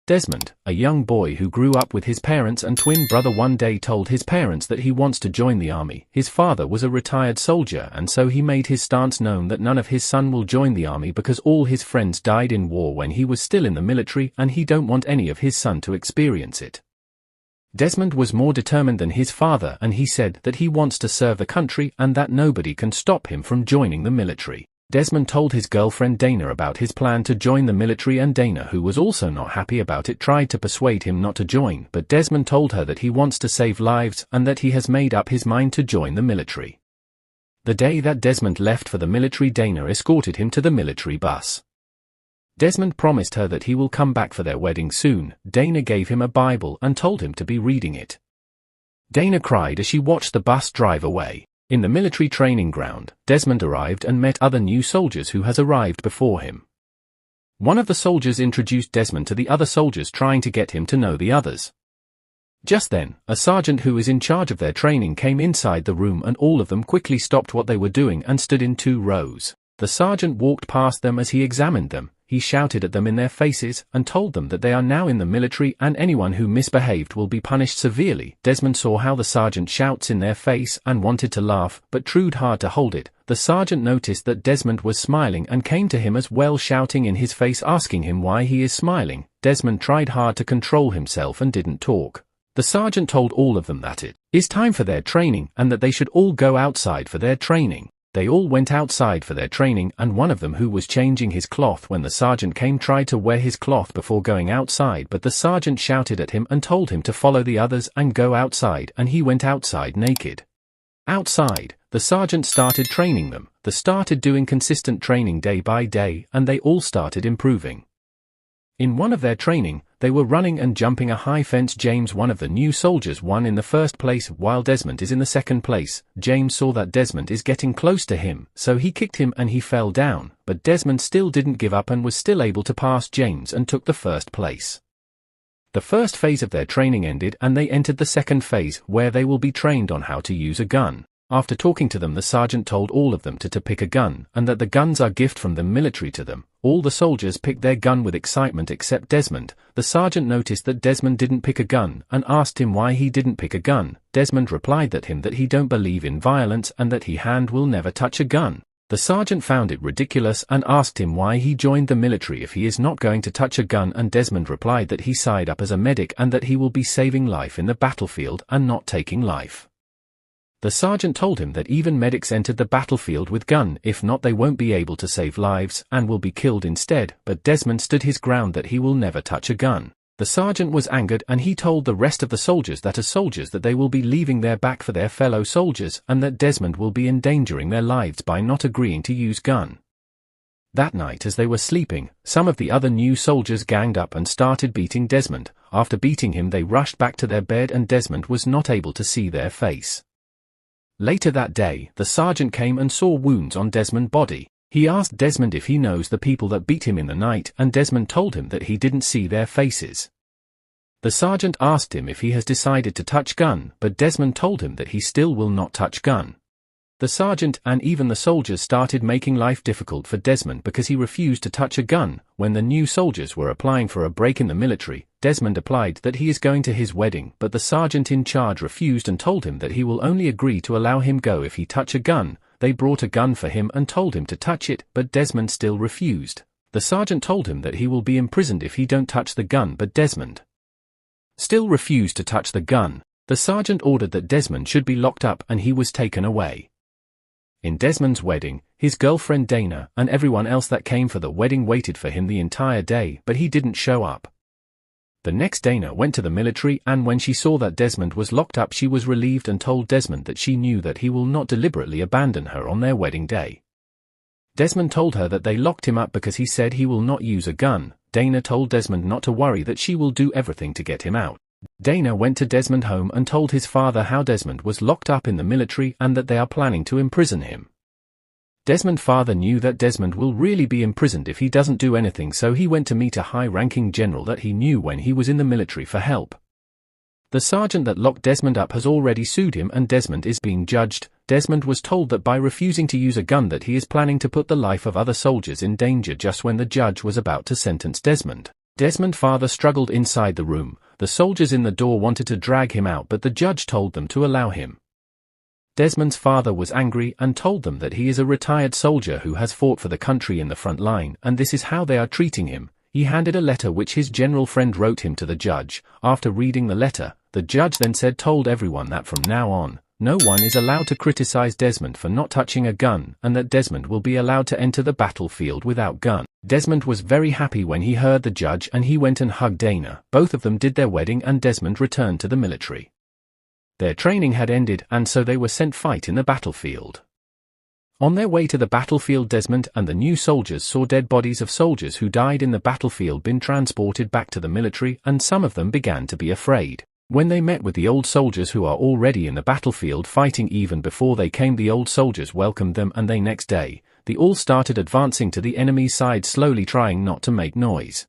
Desmond, a young boy who grew up with his parents and twin brother, one day told his parents that he wants to join the army. His father was a retired soldier, and so he made his stance known that none of his son will join the army because all his friends died in war when he was still in the military, and he don't want any of his son to experience it. Desmond was more determined than his father, and he said that he wants to serve the country and that nobody can stop him from joining the military. Desmond told his girlfriend Dana about his plan to join the military, and Dana, who was also not happy about it, tried to persuade him not to join, but Desmond told her that he wants to save lives and that he has made up his mind to join the military. The day that Desmond left for the military, Dana escorted him to the military bus. Desmond promised her that he will come back for their wedding soon. Dana gave him a Bible and told him to be reading it. Dana cried as she watched the bus drive away. In the military training ground, Desmond arrived and met other new soldiers who has arrived before him. One of the soldiers introduced Desmond to the other soldiers, trying to get him to know the others. Just then, a sergeant who is in charge of their training came inside the room, and all of them quickly stopped what they were doing and stood in 2 rows. The sergeant walked past them as he examined them. He shouted at them in their faces and told them that they are now in the military and anyone who misbehaved will be punished severely. Desmond saw how the sergeant shouts in their face and wanted to laugh, but tried hard to hold it. The sergeant noticed that Desmond was smiling and came to him as well, shouting in his face, asking him why he is smiling. Desmond tried hard to control himself and didn't talk. The sergeant told all of them that it is time for their training and that they should all go outside for their training. They all went outside for their training, and one of them, who was changing his cloth when the sergeant came, tried to wear his cloth before going outside, but the sergeant shouted at him and told him to follow the others and go outside, and he went outside naked. Outside, the sergeant started training them. They started doing consistent training day by day, and they all started improving. In one of their training, they were running and jumping a high fence. James, one of the new soldiers, won in the first place while Desmond is in the second place. James saw that Desmond is getting close to him, so he kicked him and he fell down, but Desmond still didn't give up and was still able to pass James and took the first place. The first phase of their training ended and they entered the second phase, where they will be trained on how to use a gun. After talking to them, the sergeant told all of them to pick a gun, and that the guns are gift from the military to them. All the soldiers picked their gun with excitement except Desmond. The sergeant noticed that Desmond didn't pick a gun and asked him why he didn't pick a gun. Desmond replied that he don't believe in violence and that he will never touch a gun. The sergeant found it ridiculous and asked him why he joined the military if he is not going to touch a gun, and Desmond replied that he signed up as a medic and that he will be saving life in the battlefield and not taking life. The sergeant told him that even medics entered the battlefield with gun, if not they won't be able to save lives and will be killed instead, but Desmond stood his ground that he will never touch a gun. The sergeant was angered and he told the rest of the soldiers that as soldiers that they will be leaving their back for their fellow soldiers and that Desmond will be endangering their lives by not agreeing to use gun. That night, as they were sleeping, some of the other new soldiers ganged up and started beating Desmond. After beating him, they rushed back to their bed and Desmond was not able to see their face. Later that day, the sergeant came and saw wounds on Desmond's body. He asked Desmond if he knows the people that beat him in the night, and Desmond told him that he didn't see their faces. The sergeant asked him if he has decided to touch gun, but Desmond told him that he still will not touch gun. The sergeant and even the soldiers started making life difficult for Desmond because he refused to touch a gun. When the new soldiers were applying for a break in the military, Desmond applied that he is going to his wedding, but the sergeant in charge refused and told him that he will only agree to allow him go if he touch a gun. They brought a gun for him and told him to touch it, but Desmond still refused. The sergeant told him that he will be imprisoned if he don't touch the gun, but Desmond still refused to touch the gun. The sergeant ordered that Desmond should be locked up and he was taken away. In Desmond's wedding, his girlfriend Dana and everyone else that came for the wedding waited for him the entire day, but he didn't show up. The next Dana went to the military, and when she saw that Desmond was locked up, she was relieved and told Desmond that she knew that he will not deliberately abandon her on their wedding day. Desmond told her that they locked him up because he said he will not use a gun. Dana told Desmond not to worry, that she will do everything to get him out. Dana went to Desmond home and told his father how Desmond was locked up in the military and that they are planning to imprison him. Desmond's father knew that Desmond will really be imprisoned if he doesn't do anything, so he went to meet a high-ranking general that he knew when he was in the military for help. The sergeant that locked Desmond up has already sued him and Desmond is being judged. Desmond was told that by refusing to use a gun that he is planning to put the life of other soldiers in danger just when the judge was about to sentence Desmond. Desmond's father struggled inside the room. The soldiers in the door wanted to drag him out, but the judge told them to allow him. Desmond's father was angry and told them that he is a retired soldier who has fought for the country in the front line, and this is how they are treating him. He handed a letter which his general friend wrote him to the judge. After reading the letter, the judge then told everyone that from now on, no one is allowed to criticize Desmond for not touching a gun, and that Desmond will be allowed to enter the battlefield without gun. Desmond was very happy when he heard the judge, and he went and hugged Dana. Both of them did their wedding, and Desmond returned to the military. Their training had ended, and so they were sent fight in the battlefield. On their way to the battlefield, Desmond and the new soldiers saw dead bodies of soldiers who died in the battlefield being transported back to the military, and some of them began to be afraid. When they met with the old soldiers who are already in the battlefield fighting even before they came, the old soldiers welcomed them, and the next day, they all started advancing to the enemy's side, slowly trying not to make noise.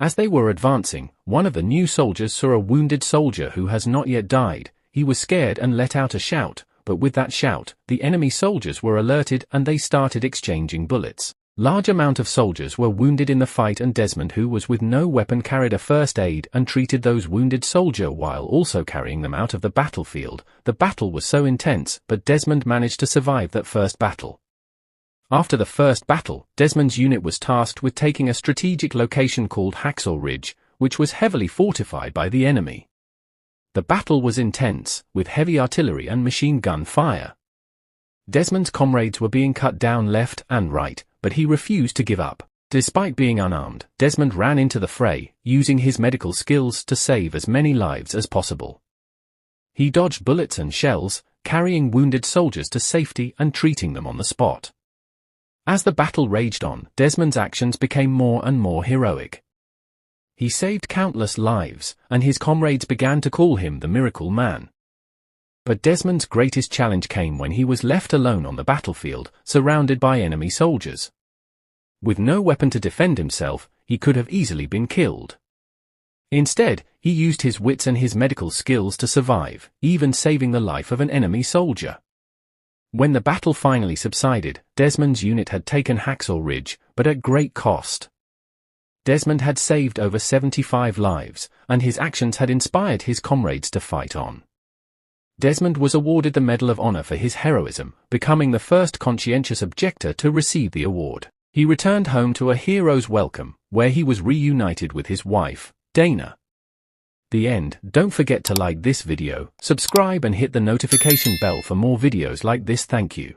As they were advancing, one of the new soldiers saw a wounded soldier who has not yet died. He was scared and let out a shout, but with that shout, the enemy soldiers were alerted and they started exchanging bullets. Large amount of soldiers were wounded in the fight, and Desmond, who was with no weapon, carried a first aid and treated those wounded soldiers while also carrying them out of the battlefield. The battle was so intense, but Desmond managed to survive that first battle. After the first battle, Desmond's unit was tasked with taking a strategic location called Hacksaw Ridge, which was heavily fortified by the enemy. The battle was intense, with heavy artillery and machine gun fire. Desmond's comrades were being cut down left and right, but he refused to give up. Despite being unarmed, Desmond ran into the fray, using his medical skills to save as many lives as possible. He dodged bullets and shells, carrying wounded soldiers to safety and treating them on the spot. As the battle raged on, Desmond's actions became more and more heroic. He saved countless lives, and his comrades began to call him the Miracle Man. But Desmond's greatest challenge came when he was left alone on the battlefield, surrounded by enemy soldiers. With no weapon to defend himself, he could have easily been killed. Instead, he used his wits and his medical skills to survive, even saving the life of an enemy soldier. When the battle finally subsided, Desmond's unit had taken Hacksaw Ridge, but at great cost. Desmond had saved over 75 lives, and his actions had inspired his comrades to fight on. Desmond was awarded the Medal of Honor for his heroism, becoming the first conscientious objector to receive the award. He returned home to a hero's welcome, where he was reunited with his wife, Dana. The end. Don't forget to like this video, subscribe and hit the notification bell for more videos like this. Thank you.